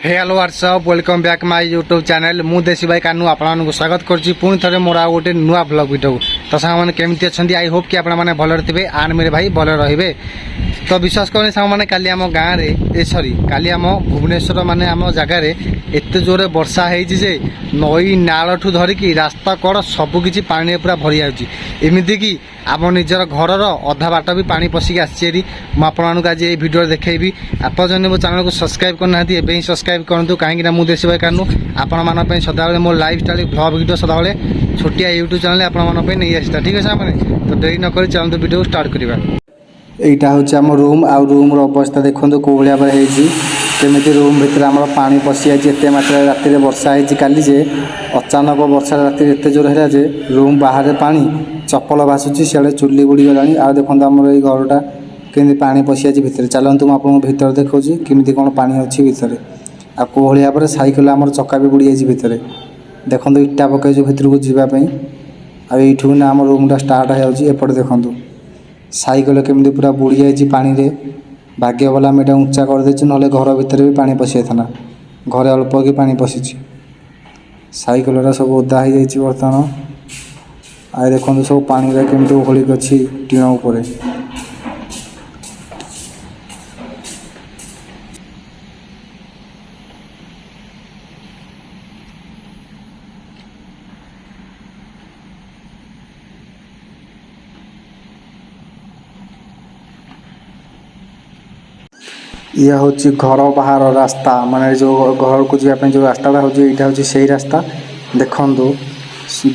Hello what's up welcome back my YouTube channel मु देसी भाई कानू आपको स्वागत करुँची पुणी थे मोर आ गोटे नुआ ब्लॉग वीडियो तो सारे केमती अच्छा आई होप कि आपने भलरे थे आन मेरे भाई भल रे तो विश्वास करनी सारे काली आम गाँव में सॉरी काली आम भुवनेश्वर माने आम जगार एत जोरे वर्षा होजे नई नाल ठू धरिकी रास्ता कड़ सबकि पानी पूरा भरी जामती कि आम निजर घर अधा बाट भी पानी पशिक आसी मुझे आज ये भिडियो देखी आपन मो चैनल को सब्सक्राइब करना एवं सब्सक्राइब करूँ कहीं मुझे देसी भाई कानू आपण सदाबले मो लाइफ स्टाइल ब्लॉग वीडियो सदाबले छोटिया यूट्यूब चैनल आपण नहीं आसता ठीक है तो देरी नक चलते वीडियो स्टार्ट करवा। यहाँ हूँ आम रूम आ रूम अवस्था देखो कौ भाई केमी रूम भितर आम पा पशि जाए मात्रा राति वर्षा होती काली जे अचानक वर्षा राति एत जोर है जे रूम बाहर पानी चप्पल भाषुची सियाड़े चुली बुड़ी गला आ देखो आम ये घरटा केमी पा पशि जाए भितर चलतु मुझे भर देखा केमी कौन पानी अच्छी भितर आ कोहलिया पर सैकेल आम चक्का भी बुड़ी जाए भितर देखो इटा पकई भितर को जावाई आईठू ना आम रूमटा स्टार्ट होपटे देखूँ सैकेल केमी पूरा बुड़ी जाए पानी रे भाग्य भला आम यहाँ उच्चा करदेचु ना घर भितर भी पानी पशि जाता घरे अल्प कि पानी पशि सैकेल सब ओदा हो जाए बर्तमान आ देखो सब पानी केमी ओहलिक अच्छी टीण उपर यह हूँ घर बाहर रास्ता माने जो घर को जावाई जो रास्ता हूँ यहाँ हूँ से रास्ता देखु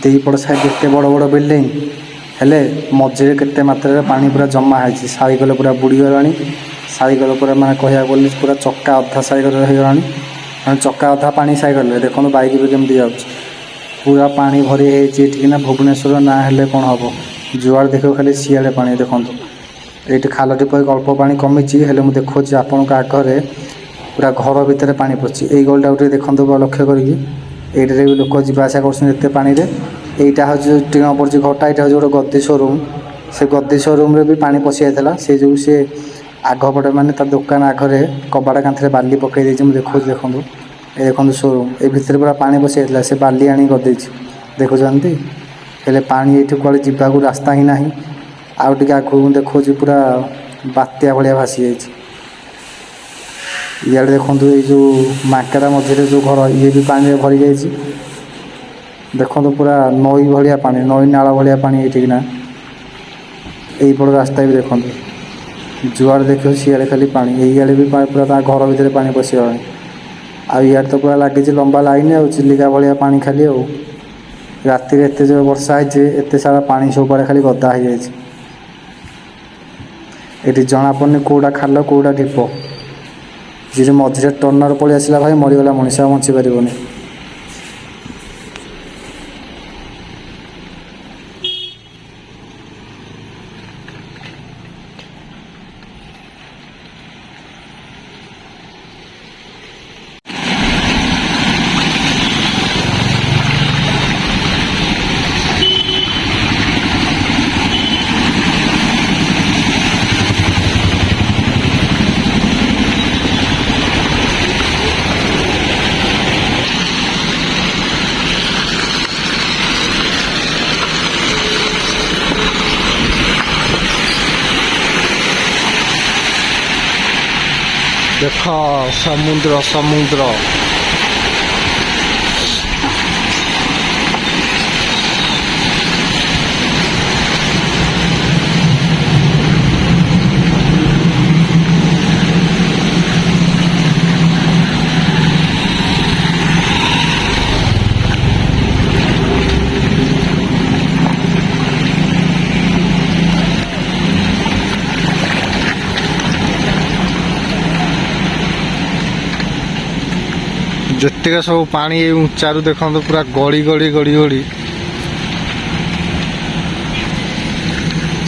दीपट साइड के बड़ बड़ बिल्डिंग हेले मझे के मात्रा पानी पूरा जमा है सैकेल पूरा बुड़ी गला सैकेल पूरा माने कह बोली पूरा चक्का अधा सैकेल होगा मैं चक्का अधा पानी सैकेल देखो बैक भी केमती जा पूरा पानी भरी होना भुवनेश्वर ना हेल्ले कौन हम जुआड़ देख खाली सियाड़े पानी देखो ये खाल टीप अल्प पानी कमी मुझे देखो आपण आगे पूरा घर भितर पानी पड़ी यही गलटा गोटे देखो लक्ष्य करी भी लोक जावासा करते पानी यहाँ हूँ टीण पड़ी घरटा यहाँ हूँ गोटे गद्दी शोरूम से गद्दी शोरूम भी पानी पशि जाता से जो सी आगपटे मानने दुकान आगे कबाड़ कांथरे बाली पकई देखो देखो ये देखो शोरूम ये भितर पूरा पानी पशि जाता से बाली आनी गदे देखुं हेले पानी ये कल जावाक रास्ता ही ना आउ टे आगू देखो पूरा बात्या भाया भासी जाए देखो ये जो मार्केट मझे जो घर ये भी पानी भरी जाए देखो पूरा नई भाया पानी नई नाला भाया पानी ये यहीपट रास्ता भी देखो जुआड़ देख सियाड़े खाली पानी यही भी पूरा घर भितर पानी पशिगला आड़ तो पूरा लगे लंबा लाइन आ चिलिका भाया पानी खाली राति एत जो वर्षा है एत सारा पानी सब खाली गदा हो जाए ये जना पड़नी कौटा खाल कौटा ढीप जी मझे टर्नर पलि आसला भाई मरीगला मनीष बची पारन। देख समुद्र समुद्र जितक सब पानी ऊंचारू देखो पूरा गड़ी गड़ी गड़ी गड़ी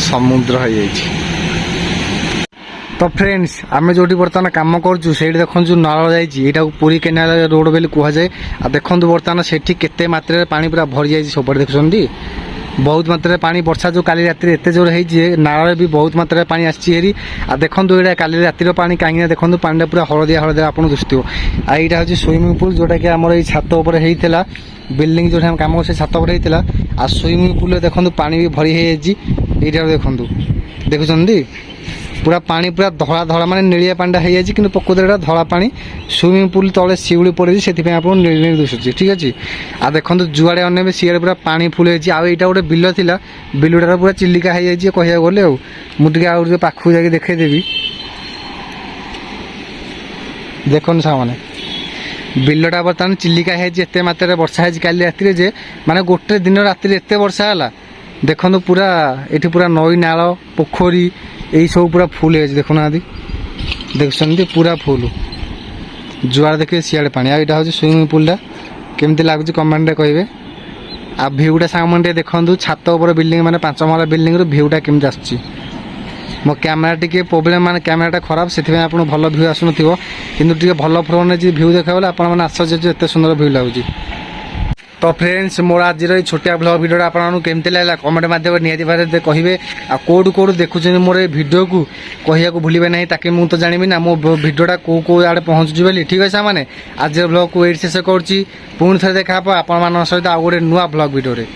समुद्र हो जाए। तो फ्रेंड्स आम जो बर्तमान कम करूँ से देखो जो नाल जाइए पुरी केनाल रोड बोली कहुए आ देखो बर्तमान से केते मात्रा पानी पूरा भरी जाए सब देखुं बहुत मात्रा पानी वर्षा जो काली राति एत जोर होती नाल भी बहुत मात्रा पानी आसी हेरी आ देखो ये काली रातिर पानी कहीं देखो पानी पूरा हलदिया हलदिया आपको दुसुव यहाँ हूँ स्विमिंग पूल जोटा कि आम छात उपर होता बिल्डिंग जो कम से छात उपर होता आ स्विमिंग पूल देखो पानी भी भरी होता देखो देखुं पूरा पानी पूरा धला धला माने नीलिया पानी हो जाए कि प्रकृति धला पानी स्विमिंग पूल तले शिउली पड़ी से आपको नील नील दिशुची ठीक अच्छे आ देखो जुआड़े अनेबे सीआड़े पूरा पानी फुल होती आउ यहाँ गोटे बिल था बिलटार पूरा चिलिका हो जाए कह गले मुझे पाखक जाकि देखदेवी देखो सामने बिलटा बर्तमान चिलिका होते मात्रा वर्षा है काली राति जे माने गोटे दिन राति एत वर्षा है देखो पूरा ये पूरा नई नाल पोखरी यही सब पूरा फुल है देखुना देखुं पूरा फुल जुआड़ देखिए सियाड़े पानी यहाँ हूँ स्विमिंग पूलटा केमती लगुच कमेंट कहे आ भ्यूटा सामने देखो छात उपर बिल्डिंग माने 5 महला बिल्डिंग भ्यूटा केमती आसुची मो कैमेरा टी प्रोब्लेम माने कैमेराटा खराब से आपको भल भ्यू आसुन कि भल फोन जी भ्यू देखा आप आश्चर्य एत सुंदर भ्यू लगुच तो फ्रेंड्स मोर आज छोटिया ब्लॉग भिडियो आपको केमती लगा कमेंट मध्यम निहाती भाव कहे आ कौटू कौटू देखुं मोर भिडियो को कहिया भूलिए ना ताकि मुझे तो जानी ना मो भिडियोटा कौ आड़े पहुँचुची बोली ठीक है सामने आज ब्लॉग को ये शेष करुँची पुणी थे देखा आप सहित आउ गोटे नुआ ब्लॉग भिडियो।